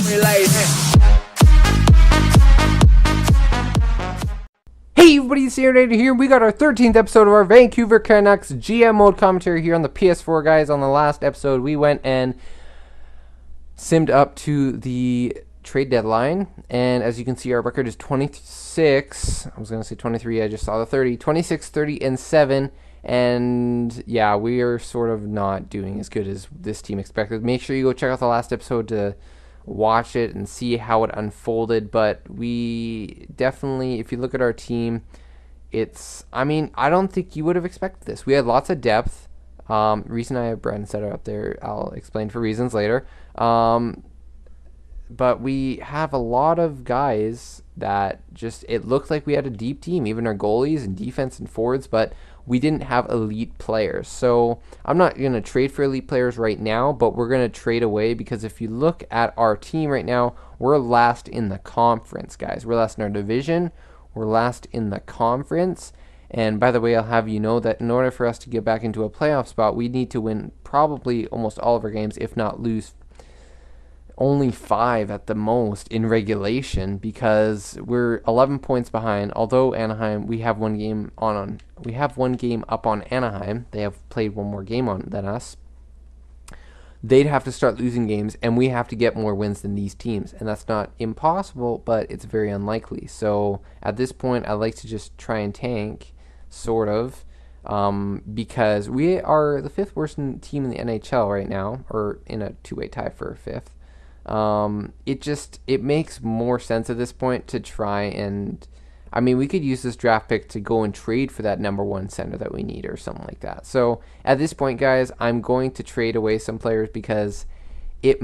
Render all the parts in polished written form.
Hey everybody, it's Aaronator here. We got our 13th episode of our Vancouver Canucks GM mode commentary here on the PS4, guys. On the last episode, we went and simmed up to the trade deadline, and as you can see, our record is 26. I was going to say 23. I just saw the 30. 26, 30, and 7. And yeah, we are sort of not doing as good as this team expected. Make sure you go check out the last episode to watch it and see how it unfolded. But we definitely, if you look at our team, I don't think you would have expected this. We had lots of depth. Reason I have Brandon Sutter up there, I'll explain for reasons later. But we have a lot of guys that just, it looked like we had a deep team, even our goalies and defense and forwards, but we didn't have elite players. So I'm not going to trade for elite players right now, but we're going to trade away, because if you look at our team right now, we're last in the conference, guys. We're last in our division. We're last in the conference. And by the way, I'll have you know that in order for us to get back into a playoff spot, we need to win probably almost all of our games, if not lose only 5 at the most in regulation, because we're 11 points behind. Although Anaheim, we have one game up on Anaheim. They have played one more game than us. They'd have to start losing games, and we have to get more wins than these teams, and that's not impossible, but it's very unlikely. So at this point, I like to just try and tank, sort of, because we are the 5th worst team in the NHL right now, or in a two-way tie for 5th. It makes more sense at this point to try and, we could use this draft pick to go and trade for that number 1 center that we need or something like that. So at this point, guys, I'm going to trade away some players, because it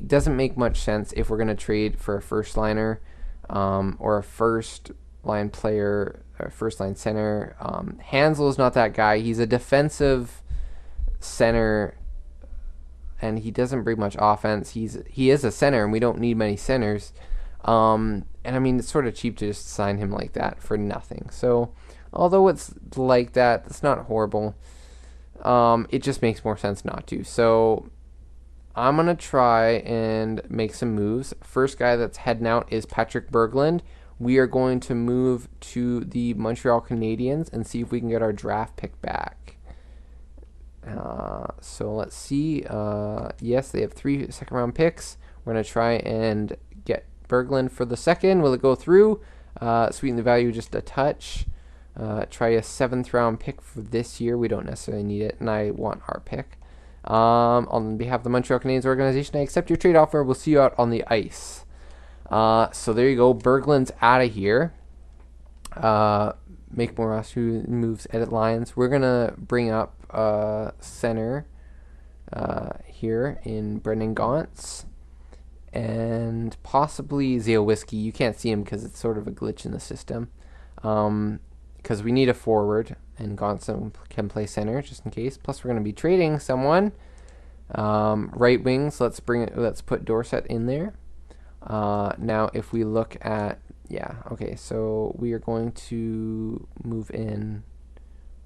doesn't make much sense if we're going to trade for a first liner, or a first line player, or first line center. Hansel is not that guy. He's a defensive center, and he doesn't bring much offense. He is a center, and we don't need many centers. It's sort of cheap to just sign him like that for nothing. So, although it's like that, it's not horrible. It just makes more sense not to. So, I'm going to try and make some moves. First guy that's heading out is Patrick Berglund. We are going to move to the Montreal Canadiens and see if we can get our draft pick back. So let's see. Yes, they have 3 second-round picks. We're going to try and get Berglund for the second. Will it go through? Sweeten the value just a touch. Try a 7th-round pick for this year. We don't necessarily need it, and I want our pick. On behalf of the Montreal Canadiens organization, I accept your trade offer. We'll see you out on the ice. So there you go. Berglund's out of here. Make more roster moves, edit lines. We're going to bring up center here in Brendan Gaunce, and possibly Ziowiski. You can't see him because it's sort of a glitch in the system, because we need a forward, and Gaunce can play center just in case. Plus, we're going to be trading someone. Right wings, let's put Dorsett in there. Now if we look at, so we are going to move in.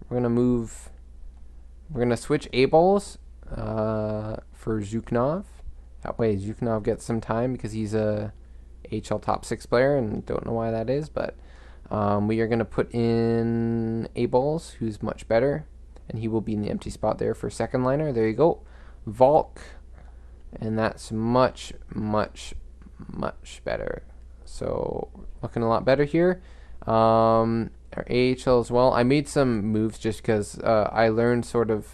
We're going to switch A-balls for Zhuknov. That way Zhuknov gets some time, because he's a HL top 6 player, and don't know why that is, but we are going to put in A-balls, who's much better, and he will be in the empty spot there for second liner. There you go. Volk, and that's much, much, much better. So looking a lot better here. Our AHL as well. I made some moves just because I learned sort of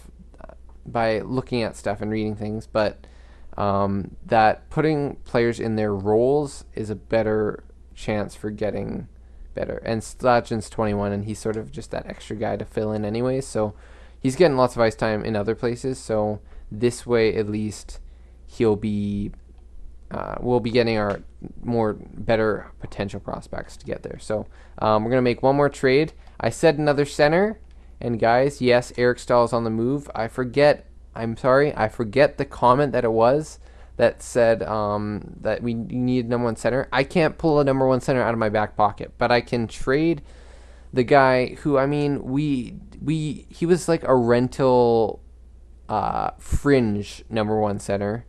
by looking at stuff and reading things, but that putting players in their roles is a better chance for getting better. And Sladgen's 21, and he's sort of just that extra guy to fill in anyways, so he's getting lots of ice time in other places, so this way at least we'll be getting our better potential prospects to get there. So we're going to make one more trade. I said another center, and guys, yes, Eric Stahl is on the move. I forget the comment that it was that said that we need number 1 center. I can't pull a number 1 center out of my back pocket, but I can trade the guy who, he was like a rental fringe number 1 center.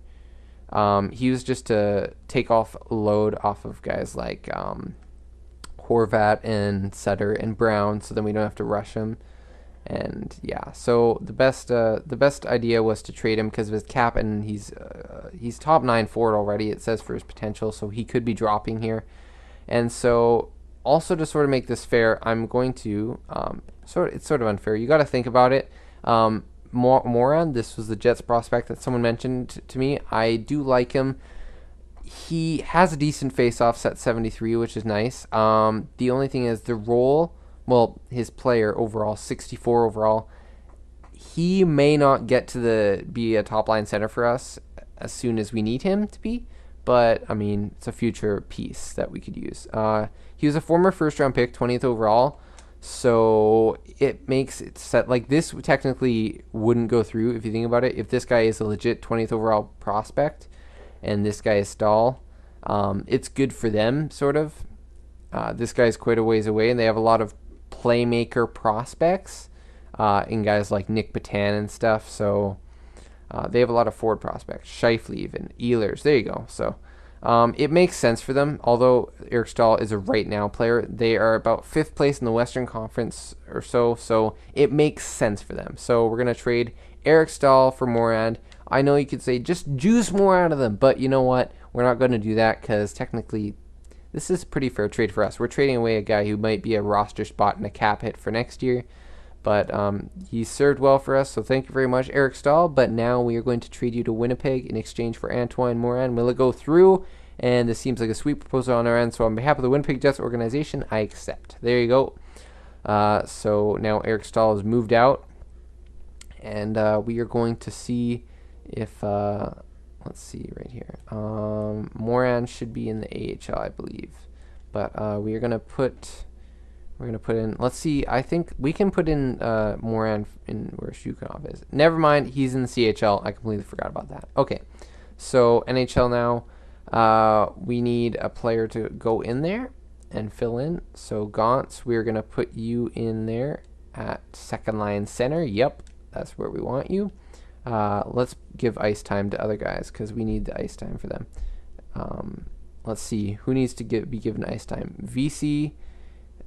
He was just to take off load off of guys like Horvat and Sutter and Brown, so then we don't have to rush him. And yeah, so the best idea was to trade him because of his cap, and he's top 9 forward already. It says for his potential, so he could be dropping here. And so also to sort of make this fair, I'm going to it's sort of unfair. You got to think about it. Moran, this was the Jets prospect that someone mentioned to me. I do like him. He has a decent face-off set 73, which is nice. The only thing is the role, well, his player overall, 64 overall, he may not get to be a top-line center for us as soon as we need him to be, but, I mean, it's a future piece that we could use. He was a former first-round pick, 20th overall, so it makes it set, like, this technically wouldn't go through if you think about it. If this guy is a legit 20th overall prospect, and this guy is Stahl, it's good for them, sort of. This guy's quite a ways away, and they have a lot of playmaker prospects in guys like Nick Patan and stuff, so they have a lot of forward prospects. Scheifele even, Ehlers, there you go. So it makes sense for them, although Eric Stahl is a right-now player. They are about 5th place in the Western Conference or so it makes sense for them. So we're going to trade Eric Stahl for Morand. I know you could say just juice more out of them, but you know what? We're not going to do that because technically this is a pretty fair trade for us. We're trading away a guy who might be a roster spot and a cap hit for next year, but he served well for us, so thank you very much, Eric Stahl. But now we are going to trade you to Winnipeg in exchange for Antoine Morin. Will it go through? And this seems like a sweet proposal on our end, so on behalf of the Winnipeg Jets organization, I accept. There you go. So now Eric Stahl has moved out, and we are going to see if let's see right here. Moran should be in the AHL, I believe, but we're gonna put in. Let's see. I think we can put in Moran in where Shukanov is. Never mind. He's in the CHL. I completely forgot about that. Okay, so NHL now. We need a player to go in there and fill in. So Gauntz, we're gonna put you in there at second line center. Yep, that's where we want you. Let's give ice time to other guys because we need the ice time for them. Let's see who needs to be given ice time. VC.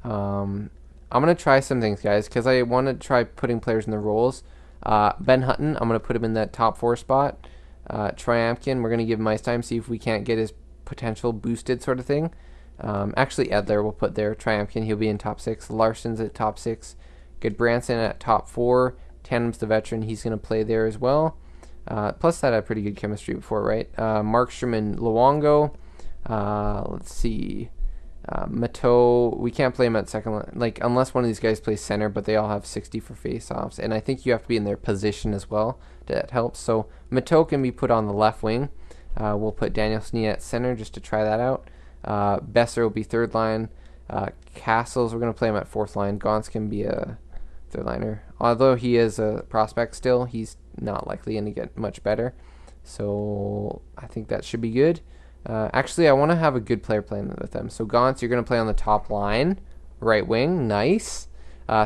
I'm gonna try some things, guys, because I want to try putting players in the roles. Ben Hutton, I'm gonna put him in that top 4 spot. Triamkin, we're gonna give him ice time, see if we can't get his potential boosted, sort of thing. Actually, Edler we'll put there. Triamkin, he'll be in top 6. Larson's at top 6. Goodbranson at top 4. Tandem's the veteran, he's going to play there as well. Plus that had pretty good chemistry before, right? Markstrom and Luongo. Let's see. Mateau, we can't play him at second line, like, unless one of these guys plays center, but they all have 60 for face-offs. And I think you have to be in their position as well. That helps. So Mateau can be put on the left wing. We'll put Daniel Sneed at center just to try that out. Besser will be third line. Castles, we're going to play him at fourth line. Gauntz can be a third liner. Although he is a prospect still, he's not likely going to get much better. So I think that should be good. Actually, I want to have a good player playing with them. So Gauntz, you're going to play on the top line, right wing. Nice.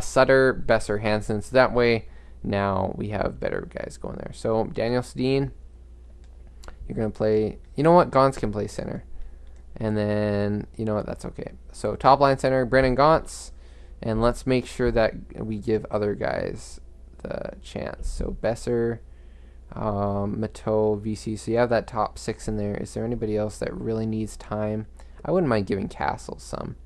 Sutter, Besser, Hansen. So that way now we have better guys going there. So Daniel Sedin, you're going to play. You know what? Gauntz can play center. And then, you know what? That's okay. So top line center, Brennan Gauntz. And let's make sure that we give other guys the chance. So Besser, Mateau, VC. So you have that top 6 in there. Is there anybody else that really needs time? I wouldn't mind giving Castles some.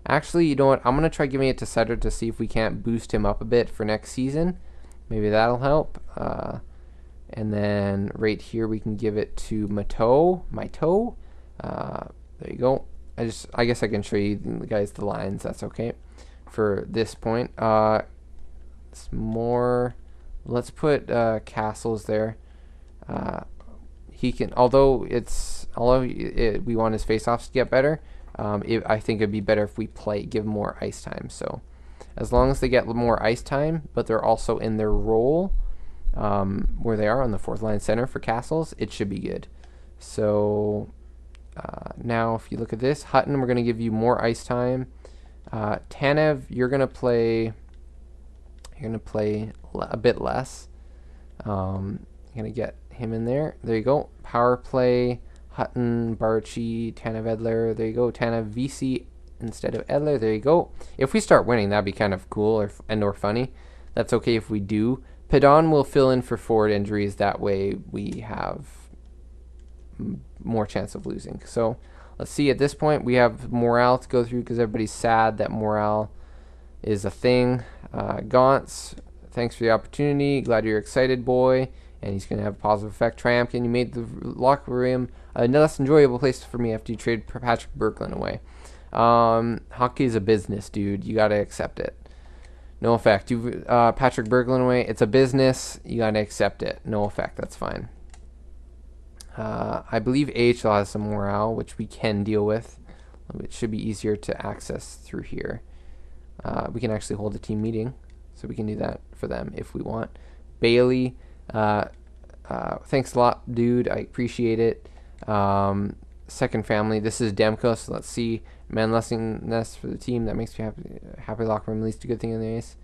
Actually, you know what? I'm going to try giving it to Sutter to see if we can't boost him up a bit for next season. Maybe that'll help. And then right here we can give it to Mateau. There you go. I guess I can show you guys the lines. That's okay. For this point, it's more. Let's put Castles there. He can, although we want his faceoffs to get better. I think it'd be better if we give more ice time. So as long as they get more ice time, but they're also in their role where they are on the fourth line center for Castles, it should be good. So now if you look at this, Hutton, we're going to give you more ice time. Tanev, you're gonna play a bit less. You're gonna get him in there. There you go. Power play, Hutton, Barchi, Tanev Edler. There you go. Tanev VC instead of Edler. There you go. If we start winning, that'd be kind of cool or funny. That's okay if we do. Pedon will fill in for forward injuries. That way we have more chance of losing. So let's see. At this point, we have morale to go through because everybody's sad that morale is a thing. Gaunts, thanks for the opportunity. Glad you're excited, boy. And he's going to have a positive effect. Triumphant, you made the locker room a less enjoyable place for me after you traded Patrick Berglund away. Hockey is a business, dude. You got to accept it. No effect. You Patrick Berglund away. It's a business. You got to accept it. No effect. That's fine. I believe AHL has some morale, which we can deal with. It should be easier to access through here. We can actually hold a team meeting, so we can do that for them if we want. Bailey, thanks a lot, dude. I appreciate it. Second family. This is Demko, so let's see. Manlessness for the team. That makes me happy. Happy locker room. At least a good thing in the ace.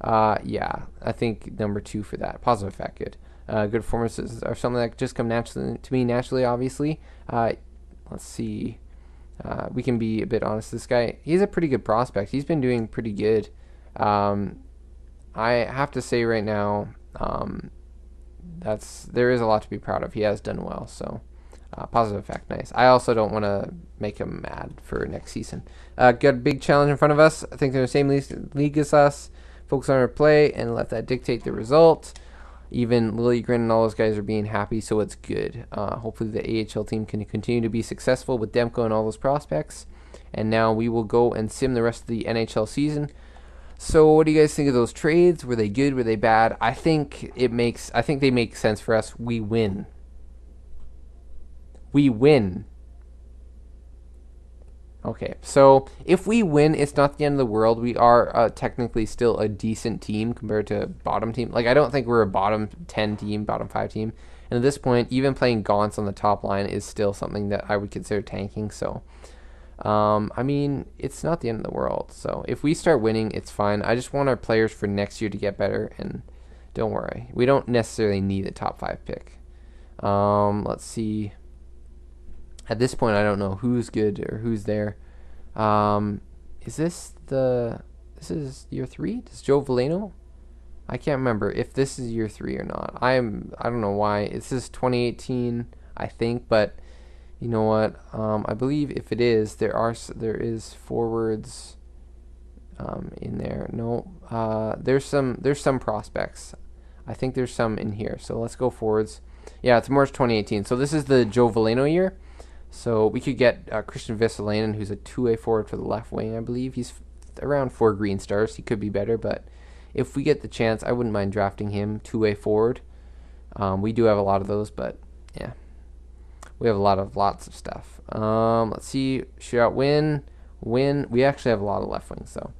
Yeah, I think number 2 for that. Positive effect, good. Good performances are something that just come naturally to me, obviously. Let's see. We can be a bit honest. This guy, he's a pretty good prospect. He's been doing pretty good. I have to say right now, there is a lot to be proud of. He has done well, so positive effect, nice. I also don't want to make him mad for next season. Got a big challenge in front of us. I think they're in the same league as us. Focus on our play and let that dictate the result. Even Liljegren and all those guys are being happy, so it's good. Hopefully the AHL team can continue to be successful with Demko and all those prospects. And now we will go and sim the rest of the NHL season. So what do you guys think of those trades? Were they good? Were they bad? I think they make sense for us. We win. We win. Okay, so if we win, it's not the end of the world. We are technically still a decent team compared to bottom team. Like, I don't think we're a bottom 10 team, bottom 5 team. And at this point, even playing Gaunts on the top line is still something that I would consider tanking. So, I mean, it's not the end of the world. So if we start winning, it's fine. I just want our players for next year to get better. And don't worry, we don't necessarily need a top 5 pick. Let's see. At this point, I don't know who's good or who's there. Is this year 3? Does Joe Veleno? I can't remember if this is year 3 or not. I don't know why. This is 2018, I think, but you know what? I believe if it is, there is forwards in there. No, there's some prospects. I think there's some in here. So let's go forwards. Yeah, it's March 2018. So this is the Joe Veleno year. So we could get Christian Vesalainen, who's a 2A forward for the left wing, I believe. He's around 4 green stars. He could be better, but if we get the chance, I wouldn't mind drafting him 2A forward. We do have a lot of those, but yeah, we have lots of stuff. Let's see, shootout win. We actually have a lot of left wings, so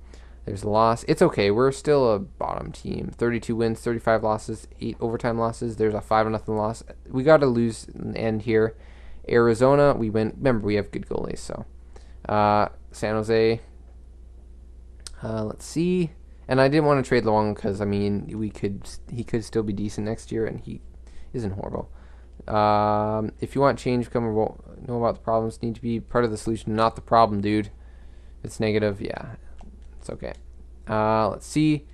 there's a loss. It's okay. We're still a bottom team. 32 wins, 35 losses, 8 overtime losses. There's a 5-0 loss. We got to lose in the end here. Arizona, we win. Remember, we have good goalies. So, San Jose. Let's see. And I didn't want to trade Luong because I mean, he could still be decent next year, and he isn't horrible. If you want change, come know about the problems. Need to be part of the solution, not the problem, dude. If it's negative, yeah, it's okay. Let's see.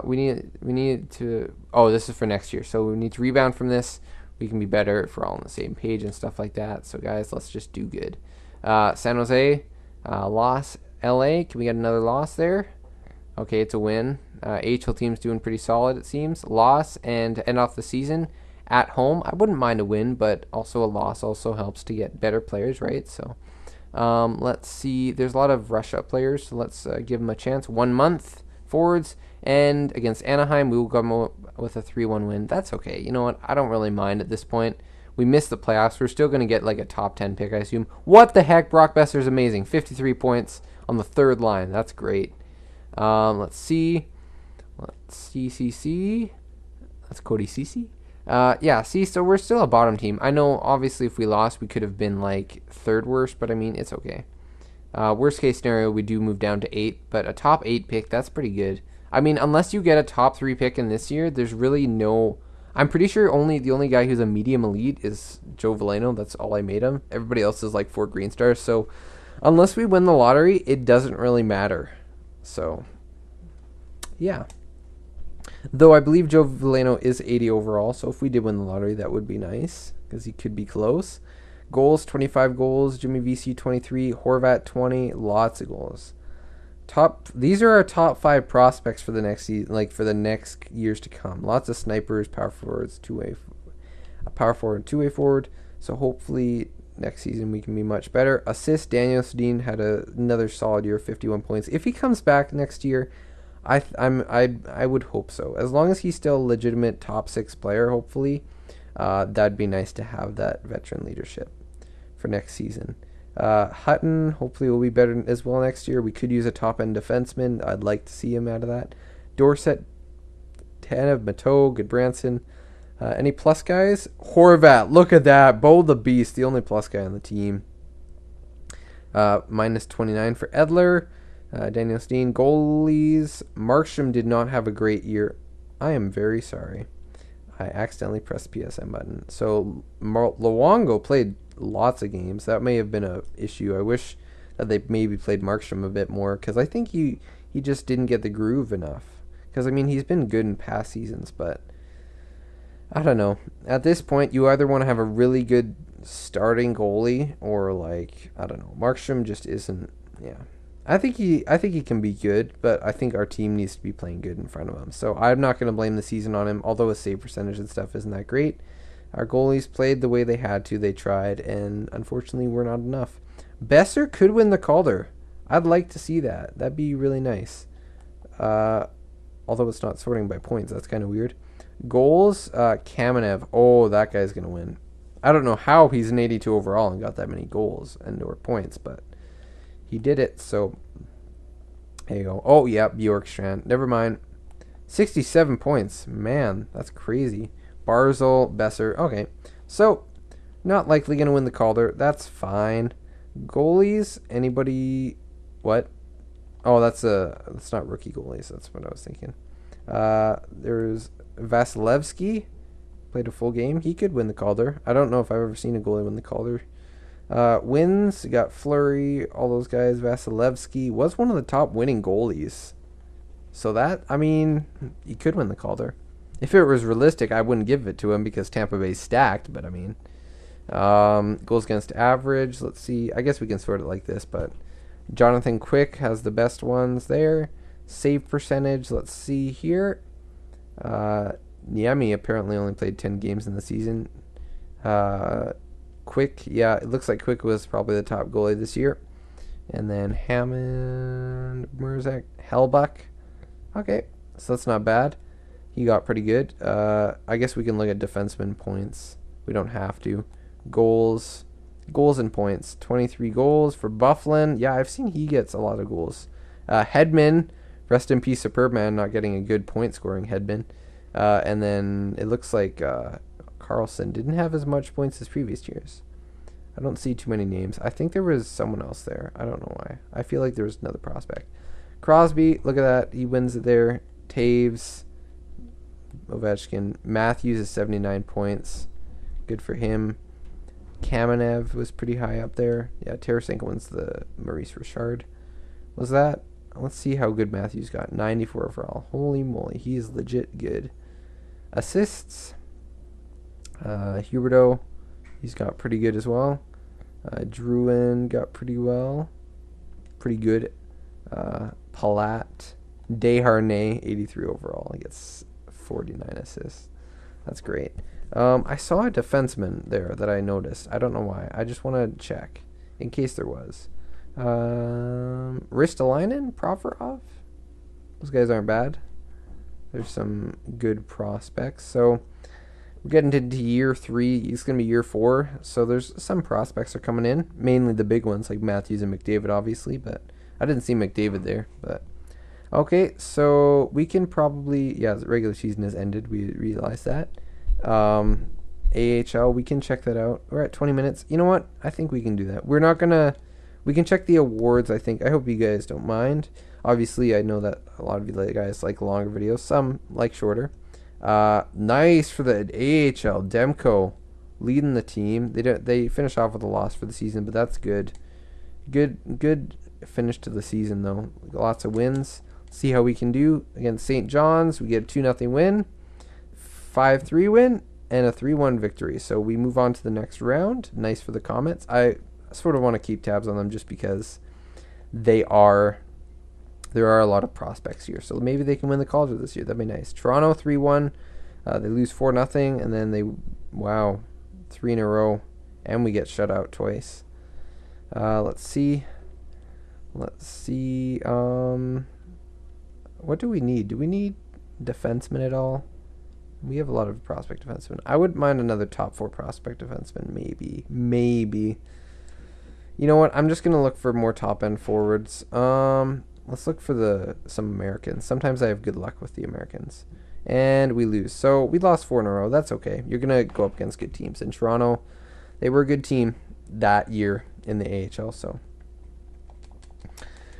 We need to. Oh, this is for next year, so we need to rebound from this. We can be better if we're all on the same page and stuff like that. So, guys, let's just do good. San Jose, loss. LA, can we get another loss there? Okay, it's a win. AHL team's doing pretty solid, it seems. Loss, and to end off the season at home, I wouldn't mind a win, but also a loss also helps to get better players, right? So, let's see. There's a lot of Russia players, so let's give them a chance. 1 month forwards. And against Anaheim, we will come with a 3-1 win. That's okay. You know what? I don't really mind at this point. We missed the playoffs. We're still going to get like a top 10 pick, I assume. What the heck? Brock Besser's amazing. 53 points on the 3rd line. That's great. Let's see. CC. That's Cody CC. Yeah, see, so we're still a bottom team. I know, obviously, if we lost, we could have been like 3rd worst, but I mean, it's okay. Worst case scenario, we do move down to 8, but a top 8 pick, that's pretty good. I mean, unless you get a top 3 pick in this year, there's really no... I'm pretty sure the only guy who's a medium elite is Joe Veleno. That's all I made him. Everybody else is like 4 green stars. So unless we win the lottery, it doesn't really matter. So yeah. Though I believe Joe Veleno is 80 overall. So if we did win the lottery, that would be nice because he could be close. Goals, 25 goals. Jimmy VC, 23. Horvat, 20. Lots of goals. These are our top 5 prospects for the next season, like for the next years to come. Lots of snipers, power forwards, a power forward, 2-way forward. So hopefully next season we can be much better. Assist, Daniel Sedin had another solid year, 51 points. If he comes back next year, I would hope so. As long as he's still a legitimate top 6 player, hopefully, that'd be nice to have that veteran leadership for next season. Hutton hopefully will be better as well next year. We could use a top-end defenseman. I'd like to see him out of that. Dorset, Tanev, Mateau, Goodbranson. Any plus guys? Horvat, look at that. Bo the Beast, the only plus guy on the team. Minus 29 for Edler. Daniel Steen. Goalies. Markstrom did not have a great year. I am very sorry. I accidentally pressed the PSM button. So Luongo played lots of games. That may have been a issue. I wish that they maybe played Markstrom a bit more because I think he just didn't get the groove enough. Because I mean he's been good in past seasons, but I don't know. At this point, you either want to have a really good starting goalie or like I don't know. Markstrom just isn't. Yeah, I think he can be good, but I think our team needs to be playing good in front of him. So I'm not going to blame the season on him, although his save percentage and stuff isn't that great. Our goalies played the way they had to. They tried, and unfortunately, we're not enough. Besser could win the Calder. I'd like to see that. That'd be really nice. Although it's not sorting by points. That's kind of weird. Goals, Kamenev. Oh, that guy's going to win. I don't know how he's an 82 overall and got that many goals and or points, but he did it. So, there you go. Oh, yeah, Bjorkstrand. Never mind. 67 points. Man, that's crazy. Barzal, Besser. Okay. So, not likely going to win the Calder. That's fine. Goalies, anybody... What? Oh, that's not rookie goalies. That's what I was thinking. There's Vasilevsky. Played a full game. He could win the Calder. I don't know if I've ever seen a goalie win the Calder. Wins, you got Fleury, all those guys. Vasilevsky was one of the top winning goalies. So that, I mean, he could win the Calder. If it was realistic, I wouldn't give it to him because Tampa Bay's stacked, but I mean, goals against average, let's see. I guess we can sort it like this, but Jonathan Quick has the best ones there. Save percentage, let's see here. Niemi apparently only played 10 games in the season. Quick, yeah, it looks like Quick was probably the top goalie this year. And then Hammond, Merzak, Hellbuck. Okay, so that's not bad. He got pretty good. I guess we can look at defenseman points. We don't have to. Goals and points. 23 goals for Bufflin. Yeah, I've seen he gets a lot of goals. Hedman, rest in peace, Superman, not getting a good point scoring Hedman. And then it looks like Carlson didn't have as much points as previous years. I don't see too many names. I think there was someone else there. I don't know why. I feel like there was another prospect. Crosby, look at that. He wins it there. Taves. Ovechkin. Matthews is 79 points. Good for him. Kamenev was pretty high up there. Yeah, Tarasenko wins the Maurice Richard. Was that? Let's see how good Matthews got. 94 overall. Holy moly. He is legit good. Assists. Huberdeau. He's got pretty good as well. Drouin got pretty well. Pretty good. Palat. Desharnais, 83 overall. He gets 49 assists. That's great. I saw a defenseman there that I noticed. I don't know why. I just want to check in case there was. Ristolainen, Provorov. Those guys aren't bad. There's some good prospects. So we're getting into year 3. It's going to be year 4. So there's some prospects are coming in. Mainly the big ones like Matthews and McDavid, obviously. But I didn't see McDavid there. But okay, so we can probably... Yeah, the regular season has ended. We realize that. AHL, we can check that out. We're at 20 minutes. You know what? I think we can do that. We're not going to... We can check the awards, I think. I hope you guys don't mind. Obviously, I know that a lot of you guys like longer videos. Some like shorter. Nice for the AHL. Demko leading the team. They finish off with a loss for the season, but that's good. Good finish to the season though. Lots of wins. See how we can do against St. John's. We get a 2-0 win, 5-3 win, and a 3-1 victory. So we move on to the next round. Nice for the Comets. I sort of want to keep tabs on them just because there are a lot of prospects here. So maybe they can win the Calder this year. That'd be nice. Toronto 3-1. They lose 4-0, and then 3 in a row, and we get shut out twice. Let's see. What do we need? Do we need defensemen at all? We have a lot of prospect defensemen. I wouldn't mind another top 4 prospect defenseman, maybe. You know what? I'm just gonna look for more top end forwards. Let's look for some Americans. Sometimes I have good luck with the Americans, and we lose. So we lost 4 in a row. That's okay. You're gonna go up against good teams. In Toronto, they were a good team that year in the AHL. So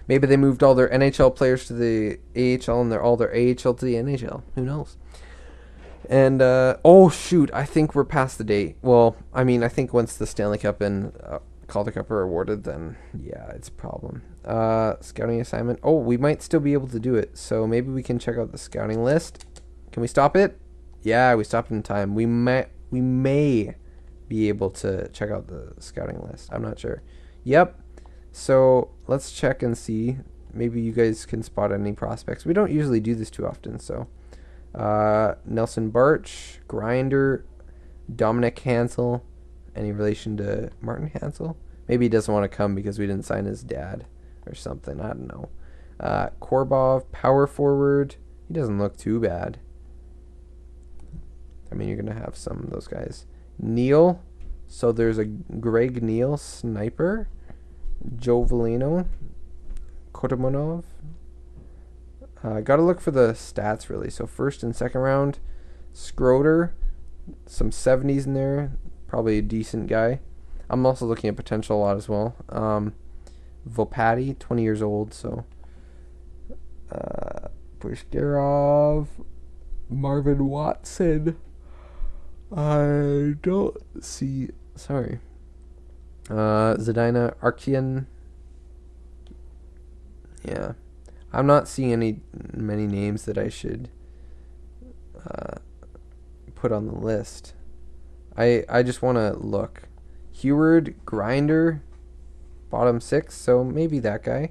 maybe they moved all their NHL players to the AHL and all their AHL to the NHL. Who knows? And, oh, shoot. I think we're past the date. Well, I mean, I think once the Stanley Cup and Calder Cup are awarded, then, yeah, it's a problem. Scouting assignment. Oh, we might still be able to do it. So maybe we can check out the scouting list. Can we stop it? Yeah, we stopped in time. We may be able to check out the scouting list. I'm not sure. Yep. So let's check and see. Maybe you guys can spot any prospects. We don't usually do this too often. So Nelson Barch, Grinder, Dominic Hansel. Any relation to Martin Hansel? Maybe he doesn't want to come because we didn't sign his dad or something. I don't know. Korbov, power forward. He doesn't look too bad. I mean, you're going to have some of those guys. Neal. So there's a Greg Neal, sniper. Joe Valino. Kotomonov. Got to look for the stats, really. So first and second round. Schroeder. Some 70s in there. Probably a decent guy. I'm also looking at potential a lot as well. Vopati, 20 years old. So Pushkarov. Marvin Watson. I don't see. Sorry. Zadina Arkian. Yeah. I'm not seeing many names that I should put on the list. I just want to look. Heward, Grinder, bottom 6, so maybe that guy.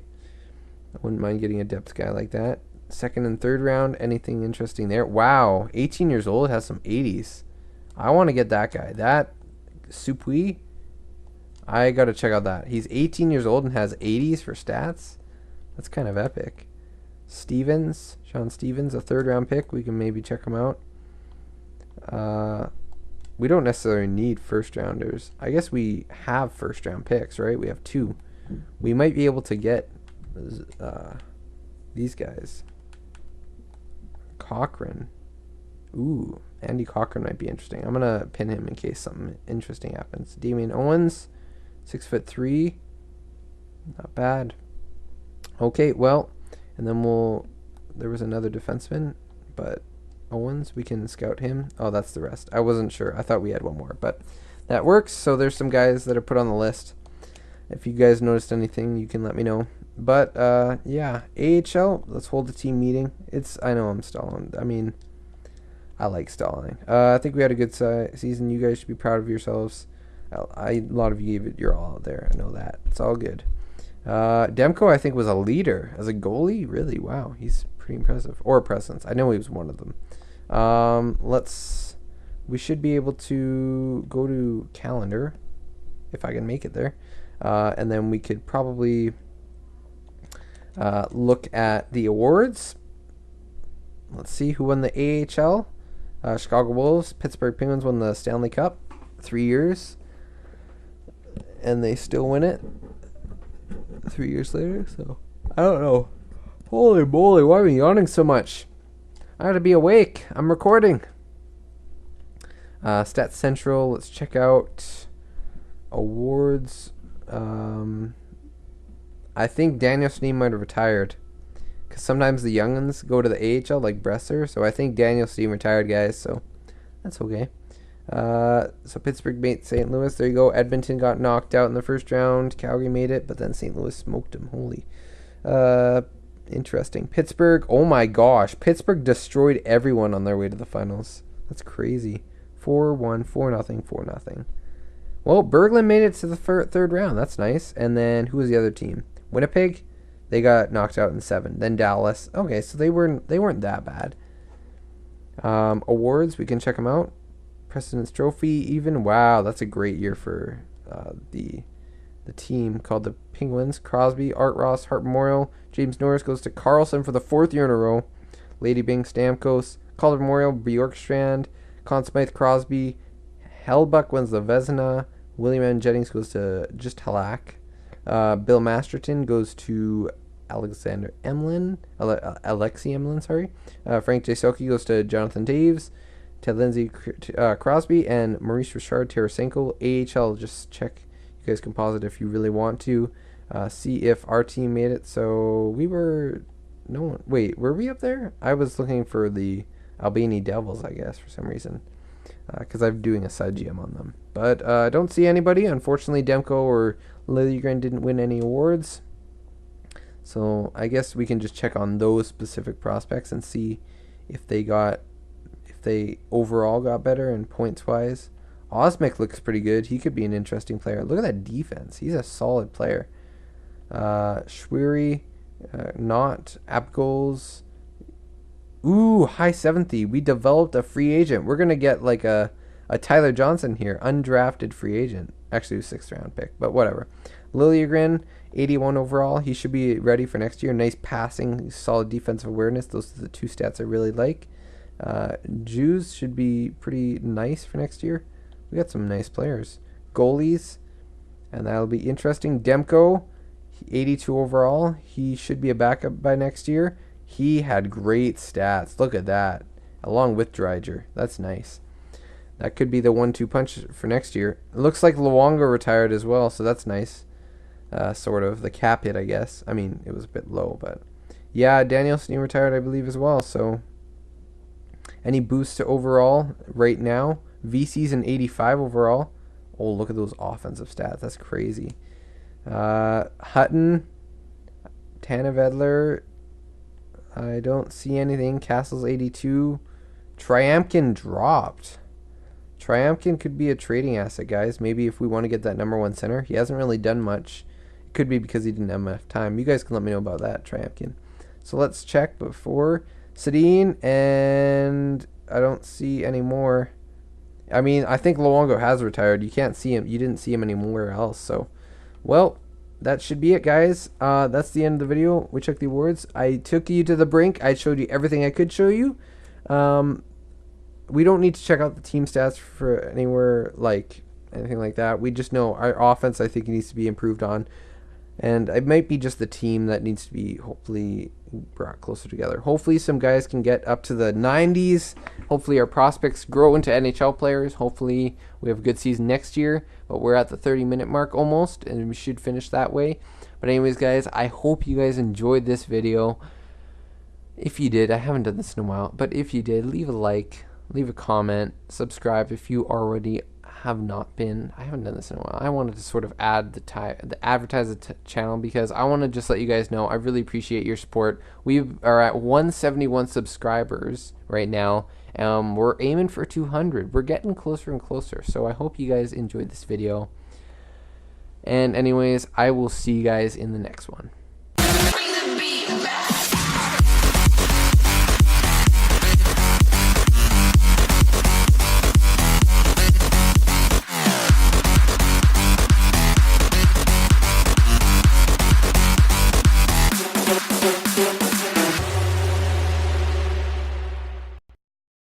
I wouldn't mind getting a depth guy like that. Second and third round, anything interesting there? Wow, 18 years old, has some 80s. I want to get that guy. That Supui, I got to check out that. He's 18 years old and has 80s for stats. That's kind of epic. Stevens, Sean Stevens, a third round pick. We can maybe check him out. We don't necessarily need first rounders. I guess we have first round picks, right? We have 2. We might be able to get these guys. Cochran. Ooh, Andy Cochran might be interesting. I'm going to pin him in case something interesting happens. Damian Owens, 6'3". Not bad. Okay, well, and then there was another defenseman, but Owens, we can scout him. Oh, that's the rest. I wasn't sure. I thought we had one more, but that works. So there's some guys that are put on the list. If you guys noticed anything, you can let me know. But yeah, AHL, let's hold the team meeting. I know I'm stalling. I mean, I like stalling. I think we had a good season. You guys should be proud of yourselves. A lot of you gave it your all out there. I know that. It's all good. Demko, I think, was a leader as a goalie. Really, wow, he's pretty impressive. Or a presence. I know he was one of them. We should be able to go to calendar if I can make it there, and then we could probably look at the awards. Let's see who won the AHL. Chicago Wolves. Pittsburgh Penguins won the Stanley Cup 3 years, and they still win it 3 years later. So I don't know. Holy moly, why are we yawning so much? I have to be awake. I'm recording. Stats Central. Let's check out awards. I think Daniel Sneem might have retired because sometimes the young ones go to the AHL, like Bresser. So I think Daniel Steen retired, guys. So that's okay. So Pittsburgh beat St. Louis. There you go. Edmonton got knocked out in the first round. Calgary made it, but then St. Louis smoked them. Holy. Interesting. Pittsburgh. Oh my gosh. Pittsburgh destroyed everyone on their way to the finals. That's crazy. 4-1, 4-0, 4-0. Well, Berglund made it to the third round. That's nice. And then who was the other team? Winnipeg. They got knocked out in 7. Then Dallas. Okay, so they weren't that bad. Awards. We can check them out. President's Trophy. Even. Wow, that's a great year for the team called the Penguins. Crosby, Art Ross, Hart Memorial. James Norris goes to Carlson for the 4th year in a row. Lady Byng, Stamkos. Calder Memorial, Bjorkstrand. Conn Smythe, Crosby. Hellbuck wins the Vezina. William N. Jennings goes to just Halak. Bill Masterton goes to Alexei Emlin, sorry. Frank J. Selke goes to Jonathan Taves. Ted Lindsay, Crosby, and Maurice Richard, Tarasenko. AHL, just check. You guys can pause it if you really want to. See if our team made it. So we were... No one... Wait, were we up there? I was looking for the Albany Devils, I guess, for some reason. Because I'm doing a side GM on them. But I don't see anybody. Unfortunately, Demko or Liljegren didn't win any awards. So I guess we can just check on those specific prospects and see if they overall got better and points-wise. Osmick looks pretty good. He could be an interesting player. Look at that defense. He's a solid player. Schwery, not Apgoals. Ooh, high 70. We developed a free agent. We're going to get like a Tyler Johnson here. Undrafted free agent. Actually, a 6th round pick, but whatever. Liljegren, 81 overall. He should be ready for next year. Nice passing, solid defensive awareness. Those are the 2 stats I really like. Jews should be pretty nice for next year. We got some nice players. Goalies, and that'll be interesting. Demko, 82 overall. He should be a backup by next year. He had great stats. Look at that. Along with Dreiger. That's nice. That could be the 1-2 punch for next year. It looks like Luongo retired as well, so that's nice. Sort of. The cap hit, I guess. I mean, it was a bit low, but... Yeah, Daniel Steen retired, I believe, as well, so... Any boosts to overall right now? VC's an 85 overall. Oh, look at those offensive stats. That's crazy. Hutton, Tanevedler. I don't see anything. Castle's 82. Triamkin dropped. Triamkin could be a trading asset, guys. Maybe if we want to get that #1 center. He hasn't really done much. It could be because he didn't have enough time. You guys can let me know about that, Triamkin. So let's check before. Sedin, and I don't see any more. I mean, I think Luongo has retired. You can't see him. You didn't see him anywhere else. So, well, that should be it, guys. That's the end of the video. We checked the awards. I took you to the brink. I showed you everything I could show you. We don't need to check out the team stats for anywhere like anything like that. We just know our offense, I think, needs to be improved on. And it might be just the team that needs to be hopefully brought closer together. Hopefully some guys can get up to the 90s. Hopefully our prospects grow into NHL players. Hopefully we have a good season next year. But we're at the 30-minute mark almost, and we should finish that way. But anyways, guys, I hope you guys enjoyed this video. If you did, I haven't done this in a while, but if you did, leave a like, leave a comment, subscribe if you already have not been. I haven't done this in a while. I wanted to sort of add advertise the channel because I want to just let you guys know I really appreciate your support. We are at 171 subscribers right now. We're aiming for 200. We're getting closer and closer. So I hope you guys enjoyed this video. And anyways, I will see you guys in the next one.